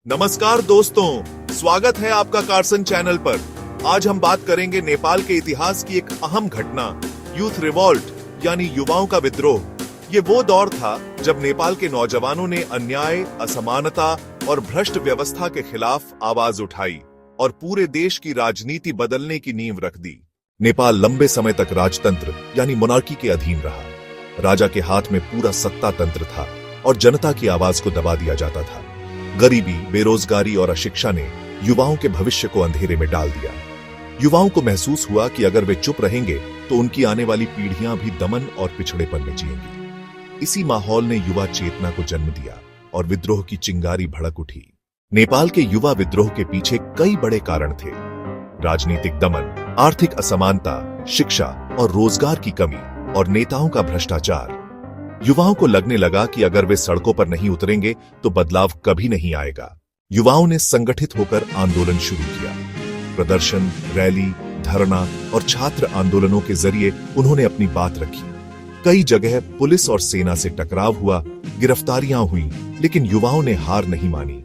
नमस्कार दोस्तों, स्वागत है आपका कार्सन चैनल पर। आज हम बात करेंगे नेपाल के इतिहास की एक अहम घटना, यूथ रिवॉल्ट यानी युवाओं का विद्रोह। ये वो दौर था जब नेपाल के नौजवानों ने अन्याय, असमानता और भ्रष्ट व्यवस्था के खिलाफ आवाज उठाई और पूरे देश की राजनीति बदलने की नींव रख दी। नेपाल लंबे समय तक राजतंत्र यानी मोनार्की के अधीन रहा। राजा के हाथ में पूरा सत्ता तंत्र था और जनता की आवाज को दबा दिया जाता था। गरीबी, बेरोजगारी और अशिक्षा ने युवाओं के भविष्य को अंधेरे में डाल दिया। युवाओं को महसूस हुआ कि अगर वे चुप रहेंगे तो उनकी आने वाली पीढ़ियां भी दमन और पिछड़ेपन में जिएंगी। इसी माहौल ने युवा चेतना को जन्म दिया और विद्रोह की चिंगारी भड़क उठी। नेपाल के युवा विद्रोह के पीछे कई बड़े कारण थे: राजनीतिक दमन, आर्थिक असमानता, शिक्षा और रोजगार की कमी और नेताओं का भ्रष्टाचार। युवाओं को लगने लगा कि अगर वे सड़कों पर नहीं उतरेंगे तो बदलाव कभी नहीं आएगा। युवाओं ने संगठित होकर आंदोलन शुरू किया। प्रदर्शन, रैली, धरना और छात्र आंदोलनों के जरिए उन्होंने अपनी बात रखी। कई जगह पुलिस और सेना से टकराव हुआ, गिरफ्तारियां हुई, लेकिन युवाओं ने हार नहीं मानी।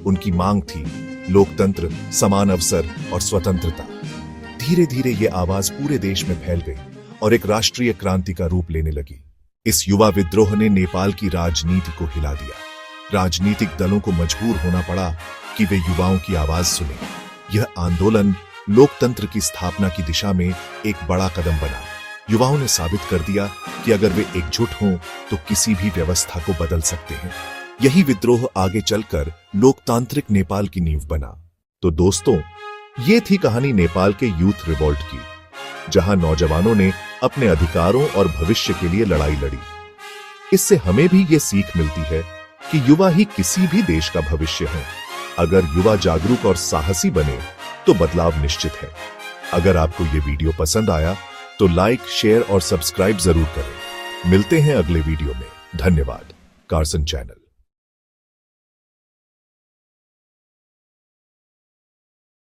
उनकी मांग थी लोकतंत्र, समान अवसर और स्वतंत्रता। धीरे धीरे ये आवाज पूरे देश में फैल गई और एक राष्ट्रीय क्रांति का रूप लेने लगी। इस युवा विद्रोह ने नेपाल की राजनीति को हिला दिया। राजनीतिक दलों को मजबूर होना पड़ा कि वे युवाओं की आवाज सुने। यह आंदोलन लोकतंत्र की स्थापना की दिशा में एक बड़ा कदम बना। युवाओं ने साबित कर दिया कि अगर वे एकजुट हों तो किसी भी व्यवस्था को बदल सकते हैं। यही विद्रोह आगे चलकर लोकतांत्रिक नेपाल की नींव बना। तो दोस्तों, ये थी कहानी नेपाल के यूथ रिवॉल्ट की, जहां नौजवानों ने अपने अधिकारों और भविष्य के लिए लड़ाई लड़ी। इससे हमें भी ये सीख मिलती है कि युवा ही किसी भी देश का भविष्य है। अगर युवा जागरूक और साहसी बने तो बदलाव निश्चित है। अगर आपको ये वीडियो पसंद आया तो लाइक, शेयर और सब्सक्राइब जरूर करें। मिलते हैं अगले वीडियो में। धन्यवाद। Carson channel.